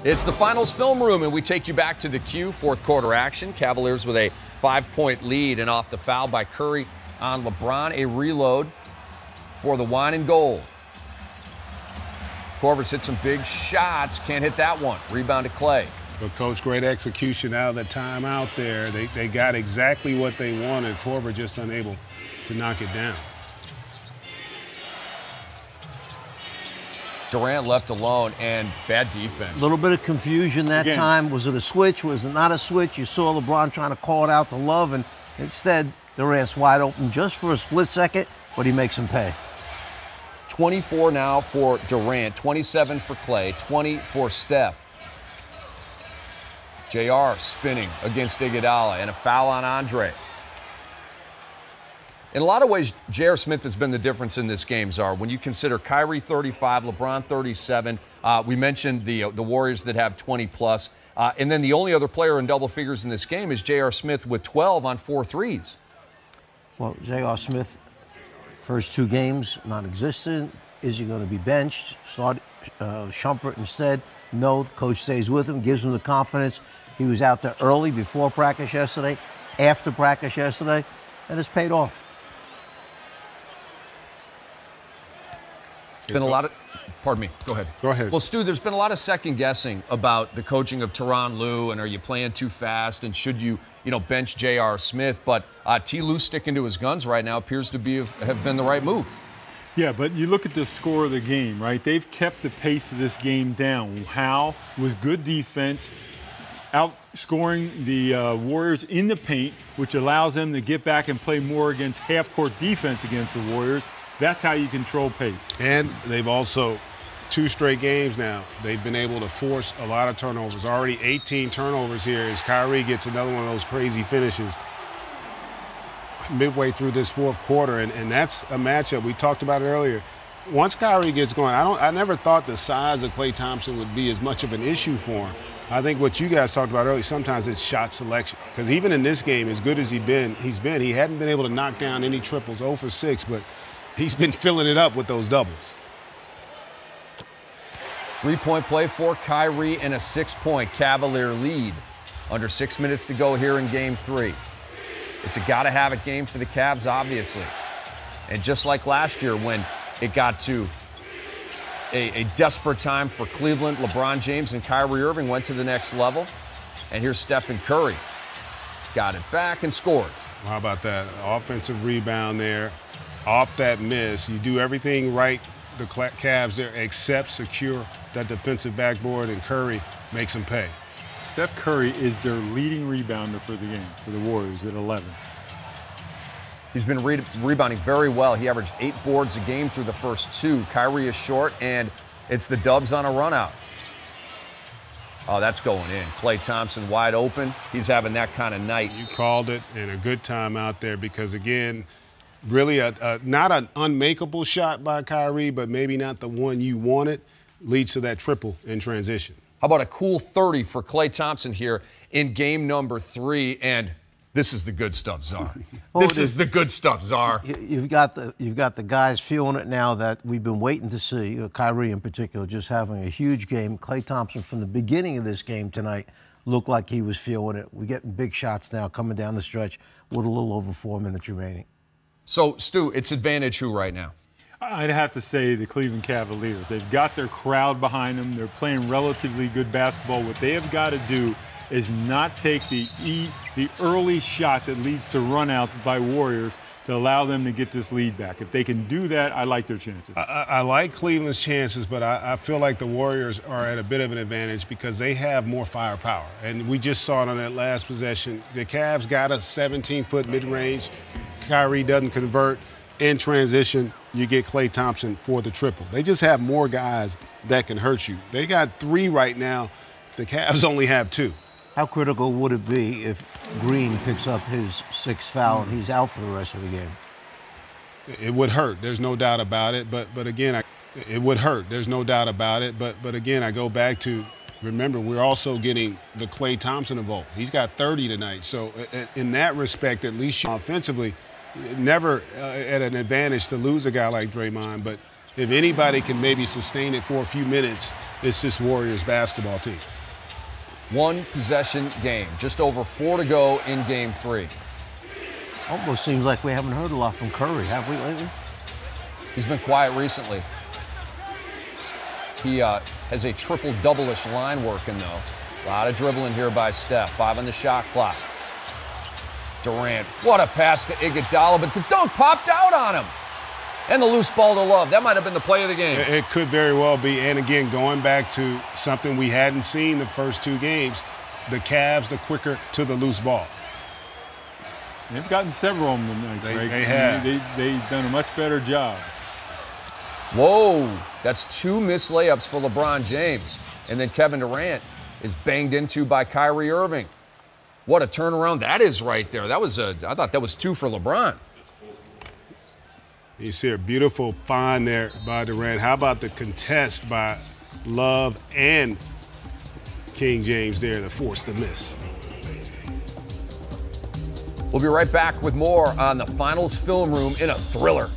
It's the finals film room, and we take you back to the Q, fourth quarter action. Cavaliers with a 5-point lead, and off the foul by Curry on LeBron. A reload for the wine and gold. Korver's hit some big shots. Can't hit that one. Rebound to Klay. But, Coach, great execution out of the timeout there. They got exactly what they wanted. Korver just unable to knock it down. Durant left alone, and bad defense. A little bit of confusion that time. Was it a switch? Was it not a switch? You saw LeBron trying to call it out to Love, and instead Durant's wide open just for a split second, but he makes him pay. 24 now for Durant, 27 for Klay, 20 for Steph. JR spinning against Iguodala, and a foul on Andre. In a lot of ways, J.R. Smith has been the difference in this game, Czar. When you consider Kyrie 35, LeBron 37, we mentioned the Warriors that have 20+, and then the only other player in double figures in this game is J.R. Smith with 12 on 4 threes. Well, J.R. Smith, first 2 games, non-existent. Is he going to be benched? Start Shumpert instead? No, the coach stays with him, gives him the confidence. He was out there early, before practice yesterday, after practice yesterday, and it's paid off. Been a lot of, pardon me, go ahead. Go ahead. Well, Stu, there's been a lot of second guessing about the coaching of Tyronn Lue, and are you playing too fast, and should you, bench J.R. Smith? But T. Lue sticking to his guns right now appears to have been the right move. Yeah, but you look at the score of the game, right? They've kept the pace of this game down. How? With good defense, outscoring the Warriors in the paint, which allows them to get back and play more against half-court defense against the Warriors. That's how you control pace. And they've also, 2 straight games now, they've been able to force a lot of turnovers. Already 18 turnovers here as Kyrie gets another one of those crazy finishes midway through this fourth quarter. And that's a matchup. We talked about it earlier. Once Kyrie gets going, I never thought the size of Klay Thompson would be as much of an issue for him. I think what you guys talked about earlier, sometimes it's shot selection. Because even in this game, as good as he hadn't been able to knock down any triples, 0 for 6, but he's been filling it up with those doubles. 3-point play for Kyrie and a 6-point Cavalier lead. Under 6 minutes to go here in Game 3. It's a gotta-have-it game for the Cavs, obviously. And just like last year when it got to a desperate time for Cleveland, LeBron James and Kyrie Irving went to the next level. And here's Stephen Curry. Got it back and scored. How about that? Offensive rebound there. Off that miss, you do everything right, the Cavs there, except secure that defensive backboard, and Curry makes them pay. Steph Curry is their leading rebounder for the game, for the Warriors at 11. He's been rebounding very well. He averaged 8 boards a game through the first 2. Kyrie is short, and it's the Dubs on a run-out. Oh, that's going in. Klay Thompson wide open. He's having that kind of night. You called it, and a good time out there because, again, really not an unmakeable shot by Kyrie, but maybe not the one you wanted, leads to that triple in transition. How about a cool 30 for Klay Thompson here in game number 3? And this is the good stuff, Czar. This is the good stuff, Czar. You've got the guys feeling it now that we've been waiting to see. Kyrie in particular just having a huge game. Klay Thompson from the beginning of this game tonight looked like he was feeling it. We're getting big shots now coming down the stretch with a little over 4 minutes remaining. So, Stu, it's advantage who right now? I'd have to say the Cleveland Cavaliers. They've got their crowd behind them. They're playing relatively good basketball. What they have got to do is not take the early shot that leads to runouts by Warriors to allow them to get this lead back. If they can do that, I like their chances. I like Cleveland's chances, but I feel like the Warriors are at a bit of an advantage because they have more firepower. And we just saw it on that last possession. The Cavs got a 17-foot mid-range. Kyrie doesn't convert. In transition, you get Klay Thompson for the triple. They just have more guys that can hurt you. They got 3 right now. The Cavs only have 2. How critical would it be if Green picks up his 6th foul and he's out for the rest of the game? It would hurt. There's no doubt about it. But again, it would hurt. There's no doubt about it. But again, I go back to, remember, we're also getting the Klay Thompson involved. He's got 30 tonight. So in that respect, at least offensively, never at an advantage to lose a guy like Draymond. But if anybody can maybe sustain it for a few minutes, it's this Warriors basketball team. One-possession game. Just over 4 to go in Game 3. Almost seems like we haven't heard a lot from Curry, have we, lately? He's been quiet recently. He has a triple-double-ish line working, though. A lot of dribbling here by Steph. 5 on the shot clock. Durant. What a pass to Iguodala, but the dunk popped out on him. And the loose ball to Love. That might have been the play of the game. It could very well be. And again, going back to something we hadn't seen the first 2 games, the Cavs, the quicker to the loose ball. They've gotten several of them tonight, Greg. They have. They've done a much better job. Whoa, that's 2 missed layups for LeBron James. And then Kevin Durant is banged into by Kyrie Irving. What a turnaround that is right there. I thought that was 2 for LeBron. You see a beautiful find there by Durant. How about the contest by Love and King James there that forced the miss? We'll be right back with more on the Finals Film Room in a thriller.